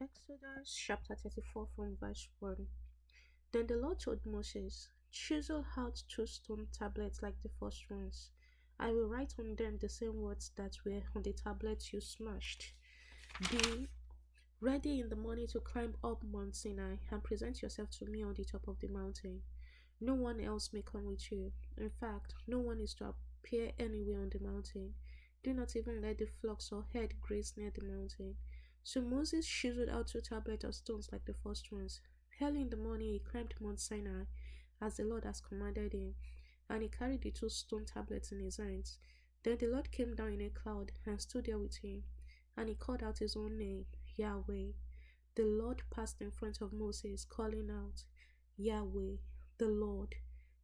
Exodus chapter 34 from verse 1. Then the Lord told Moses, chisel out two stone tablets like the first ones. I will write on them the same words that were on the tablets you smashed. Be ready in the morning to climb up Mount Sinai and present yourself to me on the top of the mountain. No one else may come with you. In fact, no one is to appear anywhere on the mountain. Do not even let the flocks or herd graze near the mountain. So Moses chiseled out two tablets of stones like the first ones. Early in the morning he climbed Mount Sinai, as the Lord has commanded him, and he carried the two stone tablets in his hands. Then the Lord came down in a cloud and stood there with him, and he called out his own name, Yahweh. The Lord passed in front of Moses, calling out, Yahweh, the Lord,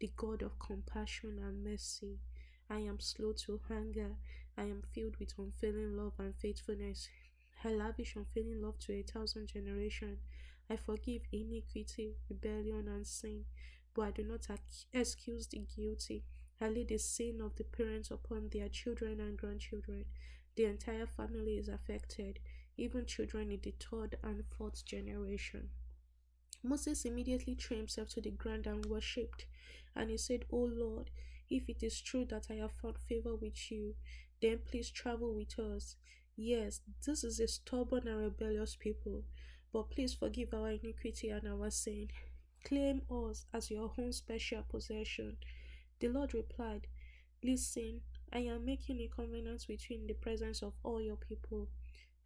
the God of compassion and mercy. I am slow to anger. I am filled with unfailing love and faithfulness. I lavish unfailing love to 1,000 generations. I forgive iniquity, rebellion, and sin, but I do not excuse the guilty. I lay the sin of the parents upon their children and grandchildren. The entire family is affected, even children in the third and fourth generation. Moses immediately threw himself to the ground and worshipped. And he said, O Lord, if it is true that I have found favor with you, then please travel with us. Yes, this is a stubborn and rebellious people, but please forgive our iniquity and our sin. Claim us as your own special possession. The Lord replied, Listen, I am making a covenant with you in the presence of all your people.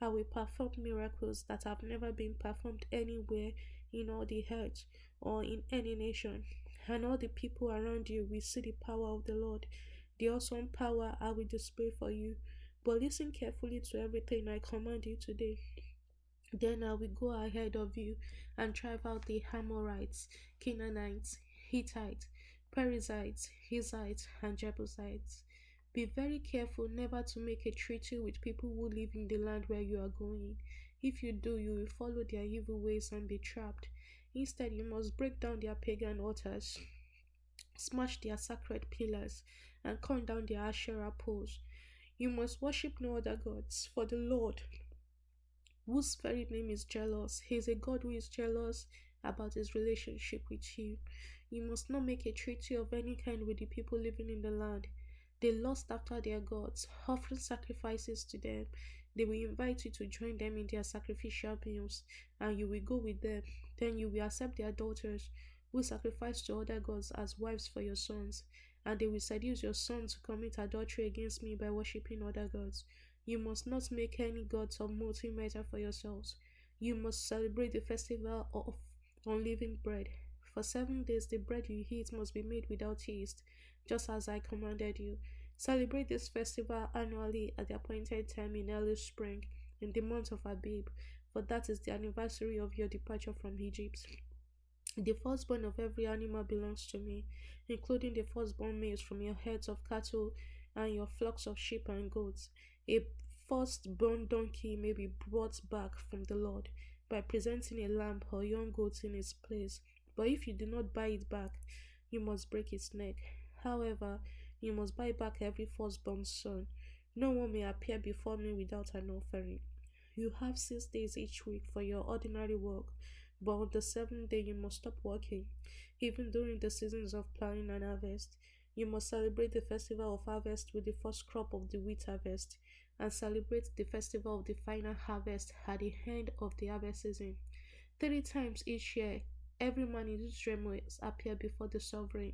I will perform miracles that have never been performed anywhere in all the earth or in any nation, and all the people around you will see the power of the Lord, the awesome power I will display for you. But listen carefully to everything I command you today. Then I will go ahead of you and drive out the Amorites, Canaanites, Hittites, Perizzites, Hivites, and Jebusites. Be very careful never to make a treaty with people who live in the land where you are going. If you do, you will follow their evil ways and be trapped. Instead, you must break down their pagan altars, smash their sacred pillars, and cut down their Asherah poles. You must worship no other gods, for the Lord, whose very name is jealous. He is a God who is jealous about his relationship with you. You must not make a treaty of any kind with the people living in the land. They lust after their gods, offering sacrifices to them. They will invite you to join them in their sacrificial meals, and you will go with them. Then you will accept their daughters, who sacrifice to other gods as wives for your sons, and they will seduce your sons to commit adultery against me by worshipping other gods. You must not make any gods of molten metal for yourselves. You must celebrate the festival of unleavened bread. For 7 days the bread you eat must be made without yeast, just as I commanded you. Celebrate this festival annually at the appointed time in early spring, in the month of Abib, for that is the anniversary of your departure from Egypt. The firstborn of every animal belongs to me, including the firstborn males from your herds of cattle and your flocks of sheep and goats. A firstborn donkey may be brought back from the Lord by presenting a lamb or young goat in its place. But if you do not buy it back, you must break its neck. However, you must buy back every firstborn son. No one may appear before me without an offering. You have 6 days each week for your ordinary work, but on the seventh day you must stop working, even during the seasons of plowing and harvest. You must celebrate the festival of harvest with the first crop of the wheat harvest, and celebrate the festival of the final harvest at the end of the harvest season. 3 times each year, every man in Israel must appear before the sovereign,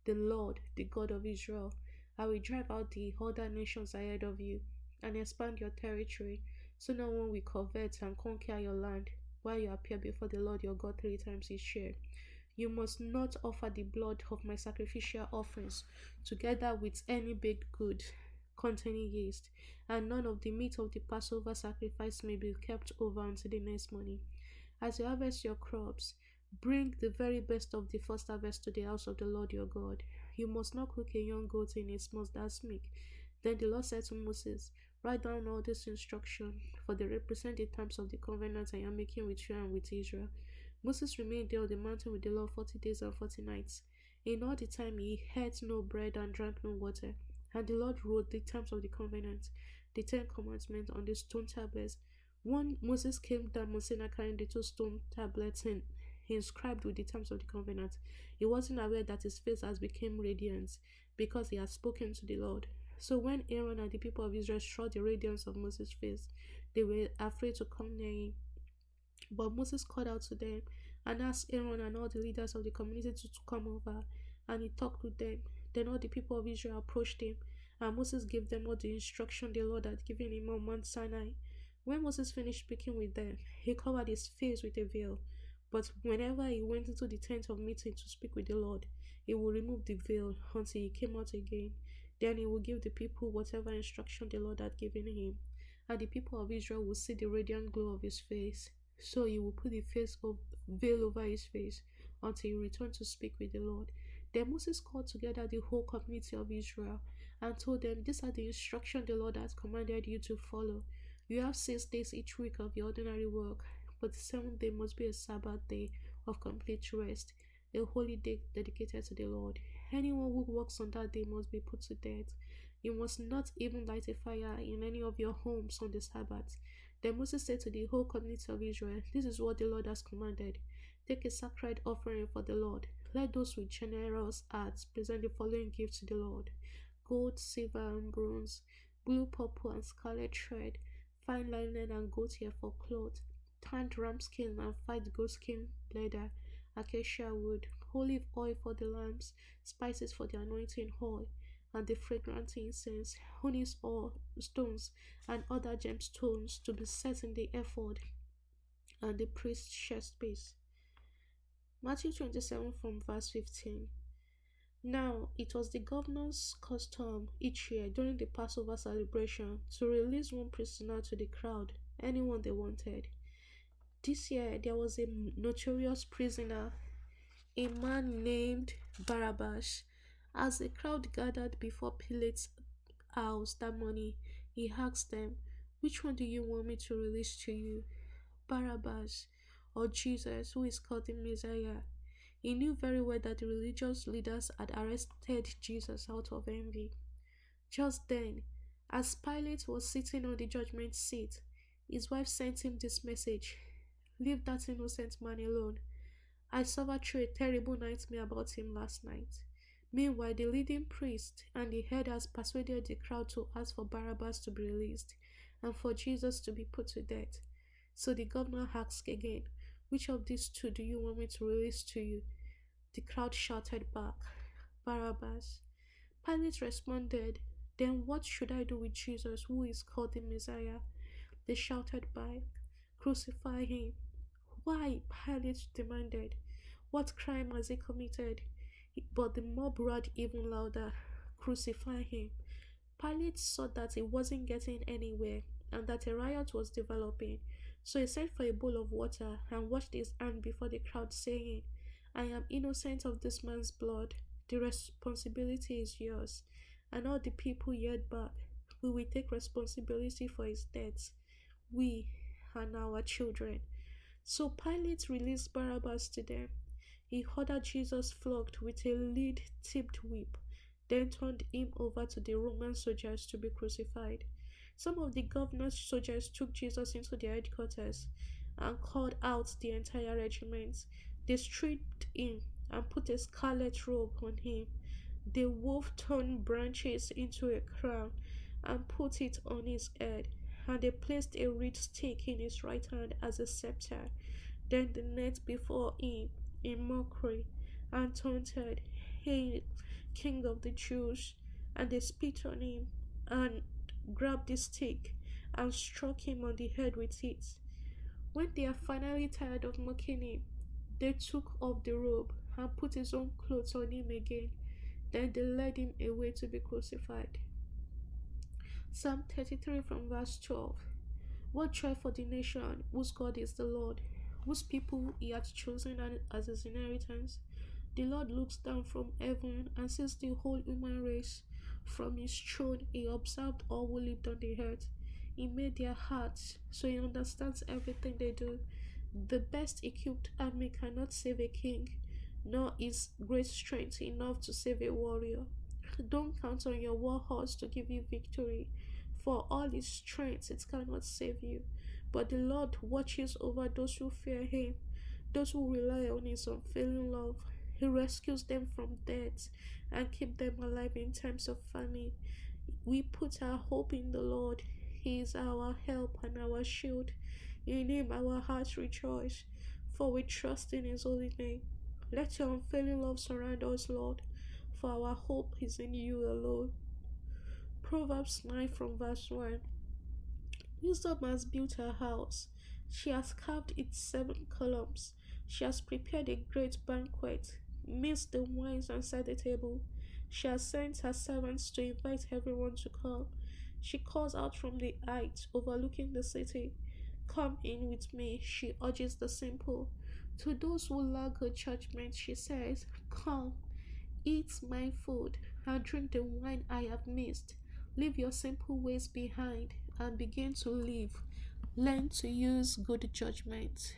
the Lord, the God of Israel. I will drive out the other nations ahead of you and expand your territory, so no one will covet and conquer your land while you appear before the Lord your God 3 times each year. You must not offer the blood of my sacrificial offerings together with any baked good containing yeast, and none of the meat of the Passover sacrifice may be kept over until the next morning. As you harvest your crops, bring the very best of the first harvest to the house of the Lord your God. You must not cook a young goat in its mustard milk. Then the Lord said to Moses, Write down all this instruction, for they represent the terms of the covenant I am making with you and with Israel. Moses remained there on the mountain with the Lord 40 days and 40 nights. In all the time he ate no bread and drank no water. And the Lord wrote the terms of the covenant, the 10 Commandments, on the stone tablets When Moses came down Mount Sinai carrying the two stone tablets and inscribed with the terms of the covenant, he wasn't aware that his face has become radiant because he had spoken to the Lord. So when Aaron and the people of Israel saw the radiance of Moses' face, they were afraid to come near him. But Moses called out to them and asked Aaron and all the leaders of the community to come over, and he talked with them. Then all the people of Israel approached him, and Moses gave them all the instruction the Lord had given him on Mount Sinai. When Moses finished speaking with them, he covered his face with a veil. But whenever he went into the tent of meeting to speak with the Lord, he would remove the veil until he came out again. Then he would give the people whatever instruction the Lord had given him, and the people of Israel would see the radiant glow of his face. So he will put the face of veil over his face until he returned to speak with the Lord. Then Moses called together the whole community of Israel and told them, "These are the instructions the Lord has commanded you to follow. You have 6 days each week of your ordinary work, but the seventh day must be a Sabbath day of complete rest, a holy day dedicated to the Lord. Anyone who works on that day must be put to death. You must not even light a fire in any of your homes on the Sabbath." Then Moses said to the whole community of Israel, "This is what the Lord has commanded. Take a sacred offering for the Lord. Let those with generous hearts present the following gifts to the Lord: gold, silver, and bronze, blue, purple, and scarlet thread, fine linen and goat hair for cloth, tanned ram skin and white goat skin leather, acacia wood, olive oil for the lamps, spices for the anointing oil, and the fragrant incense, onyx oil, stones, and other gemstones to be set in the ephod and the priest's chest piece." Matthew 27 from verse 15. Now, it was the governor's custom each year during the Passover celebration to release one prisoner to the crowd, anyone they wanted. This year, there was a notorious prisoner, a man named Barabbas. As the crowd gathered before Pilate's house that morning, he asked them, "Which one do you want me to release to you, Barabbas or Jesus, who is called the Messiah?" He knew very well that the religious leaders had arrested Jesus out of envy. Just then, as Pilate was sitting on the judgment seat, his wife sent him this message: "Leave that innocent man alone. I suffered through a terrible nightmare about him last night." Meanwhile, the leading priest and the elders persuaded the crowd to ask for Barabbas to be released and for Jesus to be put to death. So the governor asked again, "Which of these two do you want me to release to you?" The crowd shouted back, "Barabbas." Pilate responded, "Then what should I do with Jesus, who is called the Messiah?" They shouted back, "Crucify him." "Why?" Pilate demanded. "What crime has he committed?" But the mob roared even louder, "Crucify him." Pilate saw that he wasn't getting anywhere and that a riot was developing, so he sent for a bowl of water and washed his hand before the crowd, saying, "I am innocent of this man's blood. The responsibility is yours." And all the people yelled back, "We will take responsibility for his death, we and our children." So Pilate released Barabbas to them. He ordered Jesus flogged with a lead-tipped whip, then turned him over to the Roman soldiers to be crucified. Some of the governor's soldiers took Jesus into their headquarters and called out the entire regiment. They stripped him and put a scarlet robe on him. They wove thorn branches into a crown and put it on his head, and they placed a reed stick in his right hand as a scepter. Then they knelt before him in mockery and taunted, "Hail, King of the Jews!" And they spit on him and grabbed the stick and struck him on the head with it. When they are finally tired of mocking him, they took off the robe and put his own clothes on him again. Then they led him away to be crucified. Psalm 33 from verse 12. What joy for the nation whose God is the Lord, whose people he hath chosen as his inheritance. The Lord looks down from heaven and sees the whole human race. From his throne he observed all who lived on the earth. He made their hearts, so he understands everything they do. The best equipped army cannot save a king, nor is great strength enough to save a warrior. Don't count on your war horse to give you victory. For all its strength, it cannot save you. But the Lord watches over those who fear Him, those who rely on His unfailing love. He rescues them from death and keeps them alive in times of famine. We put our hope in the Lord. He is our help and our shield. In Him our hearts rejoice, for we trust in His holy name. Let your unfailing love surround us, Lord, for our hope is in you alone. Proverbs 9 from verse 1. Wisdom has built her house. She has carved its 7 columns. She has prepared a great banquet, mixed the wines and set the table. She has sent her servants to invite everyone to come. She calls out from the heights overlooking the city. Come in with me, she urges the simple. To those who lack her judgment, she says, come, eat my food and drink the wine I have mixed. Leave your simple ways behind and begin to live. Learn to use good judgment.